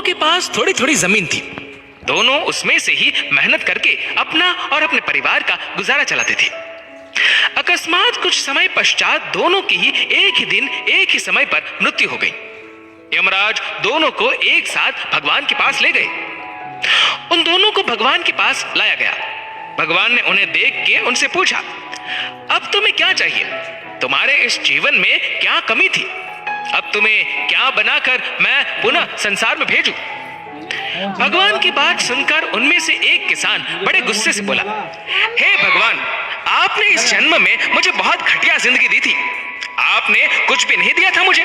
के पास थोड़ी थोड़ी जमीन थी। दोनों उसमें से ही मेहनत करके अपना और अपने परिवार का गुजारा चलाते थे। अकस्मात कुछ समय पश्चात दोनों की ही एक ही दिन एक ही समय पर मृत्यु हो गई। यमराज दोनों को एक साथ भगवान के पास ले गए। उन दोनों को भगवान के पास लाया गया। भगवान ने उन्हें देख के उनसे पूछा, अब तुम्हें क्या चाहिए? तुम्हारे इस जीवन में क्या कमी थी? अब तुम्हें क्या बनाकर मैं पुनः संसार में भेजूं? भगवान की बात सुनकर उनमें से एक किसान बड़े गुस्से से बोला, हे भगवान, आपने इस जन्म में मुझे बहुत घटिया जिंदगी दी थी। आपने कुछ भी नहीं दिया था मुझे।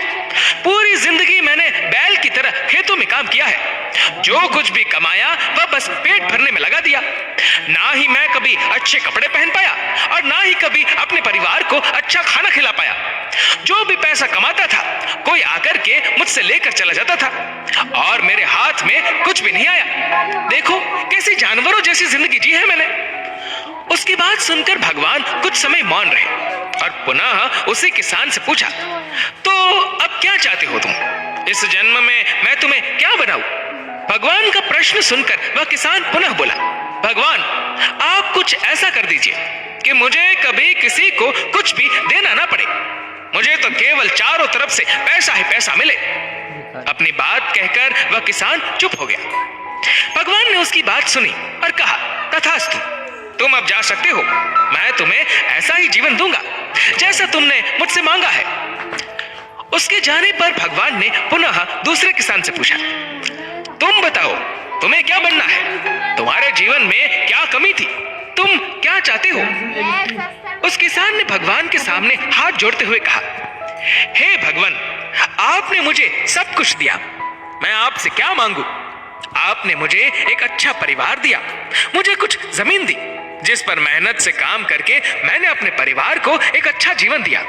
पूरी जिंदगी मैंने बैल की तरह खेतों में काम किया है। जो कुछ भी कमाया वह बस पेट भरने में लगा दिया। ना ही मैं कभी अच्छे कपड़े पहन पाया और ना ही कभी अपने परिवार को अच्छा खाना खिला पाया। जो भी पैसा कमाता था कोई आकर के मुझसे लेकर चला जाता था और मेरे हाथ में कुछ भी नहीं आया। देखो कैसी जानवरों जैसी जिंदगी जी है मैंने। उसकी बात सुनकर भगवान कुछ समय मौन रहे और पुनः उसी किसान से पूछा, तो अब क्या चाहते हो तुम? इस जन्म में मैं तुम्हें क्या बनाऊं? भगवान का प्रश्न सुनकर वह किसान पुनः बोला, भगवान, आप कुछ ऐसा कर दीजिए कि मुझे कभी किसी को कुछ भी देना ना पड़े। मुझे तो केवल चारों तरफ से पैसा ही पैसा मिले। अपनी बात कहकर वह किसान चुप हो गया। भगवान ने उसकी बात सुनी और कहा, तथास्तु, तुम अब जा सकते हो। मैं तुम्हें ऐसा ही जीवन दूंगा जैसा तुमने मुझसे मांगा है। उसके जाने पर भगवान ने पुनः दूसरे किसान से पूछा, तुम बताओ तुम्हें क्या बनना है? तुम्हारे जीवन में क्या कमी थी? तुम क्या चाहते हो? उस किसान ने भगवान के सामने हाथ जोड़ते हुए कहा, हे भगवान, आपने मुझे सब कुछ दिया। मैं आपसे क्या मांगू? आपने मुझे एक अच्छा परिवार दिया, मुझे कुछ जमीन दी जिस पर मेहनत से काम करके मैंने अपने परिवार को एक अच्छा जीवन दिया।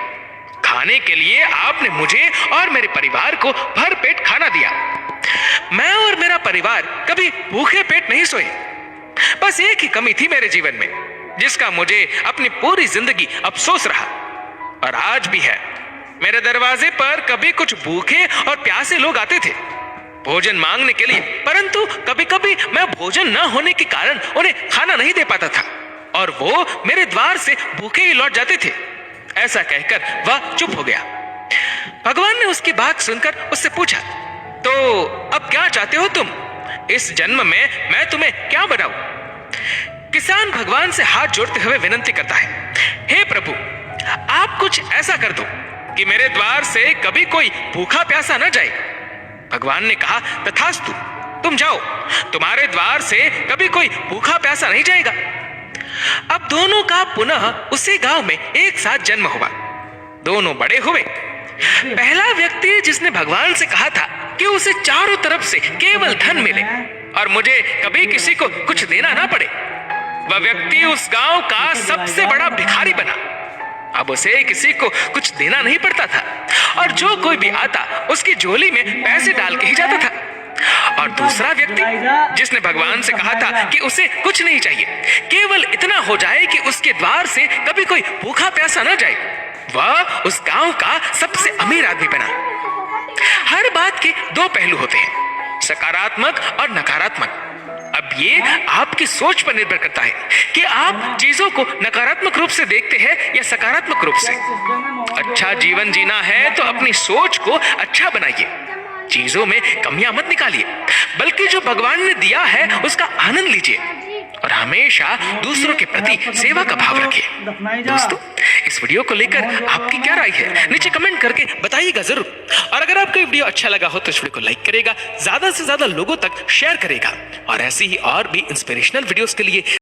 खाने के लिए आपने मुझे और मेरे परिवार को भर पेट खाना दिया। मैं और मेरा परिवार कभी भूखे पेट नहीं सोए। बस एक ही कमी थी मेरे जीवन में जिसका मुझे अपनी पूरी जिंदगी अफसोस रहा और आज भी है। मेरे दरवाजे पर कभी कुछ भूखे और प्यासे लोग आते थे भोजन मांगने के लिए, परंतु कभी कभी मैं भोजन न होने के कारण उन्हें खाना नहीं दे पाता था और वो मेरे द्वार से भूखे ही लौट जाते थे। ऐसा कहकर वह चुप हो गया। भगवान ने उसकी बात सुनकर उससे पूछा, तो अब क्या चाहते हो तुम? इस जन्म में मैं तुम्हें क्या बनाऊं? किसान भगवान से हाथ जोड़ते हुए विनती करता है, हे प्रभु, आप कुछ ऐसा कर दो कि मेरे द्वार से कभी कोई भूखा प्यासा न जाए। भगवान ने कहा, तथास्तु, तुम जाओ, तुम्हारे द्वार से कभी कोई भूखा प्यासा नहीं जाएगा। अब दोनों का पुनः उसी गांव में एक साथ जन्म हुआ। दोनों बड़े हुए। पहला व्यक्ति जिसने भगवान से कहा था कि उसे चारों तरफ से केवल धन मिले और मुझे कभी किसी को कुछ देना ना पड़े, वह व्यक्ति उस गांव का सबसे बड़ा भिखारी बना। अब उसे किसी को कुछ देना नहीं पड़ता था और जो कोई भी आता उसकी झोली में पैसे डाल के ही जाता था। और दूसरा व्यक्ति जिसने भगवान से कहा था कि उसे कुछ नहीं चाहिए, केवल इतना हो जाए कि उसके द्वार से कभी कोई भूखा प्यासा न जाए, वह उस गांव का सबसे अमीर आदमी बना। हर बात के दो पहलू होते हैं, सकारात्मक और नकारात्मक। अब ये आपकी सोच पर निर्भर करता है कि आप चीजों को नकारात्मक रूप से देखते हैं या सकारात्मक रूप से। अच्छा जीवन जीना है तो अपनी सोच को अच्छा बनाइए। चीजों में कमियां मत निकालिए, बल्कि जो भगवान ने दिया है उसका आनंद लीजिए और हमेशा दूसरों के प्रति सेवा का भाव रखिए। दोस्तों, इस वीडियो को लेकर आपकी क्या राय है नीचे कमेंट करके बताइएगा जरूर। और अगर आपको वीडियो अच्छा लगा हो तो इस वीडियो को लाइक करेगा, ज्यादा से ज्यादा लोगों तक शेयर करेगा और ऐसी ही और भी इंस्पिरेशनल वीडियोस के लिए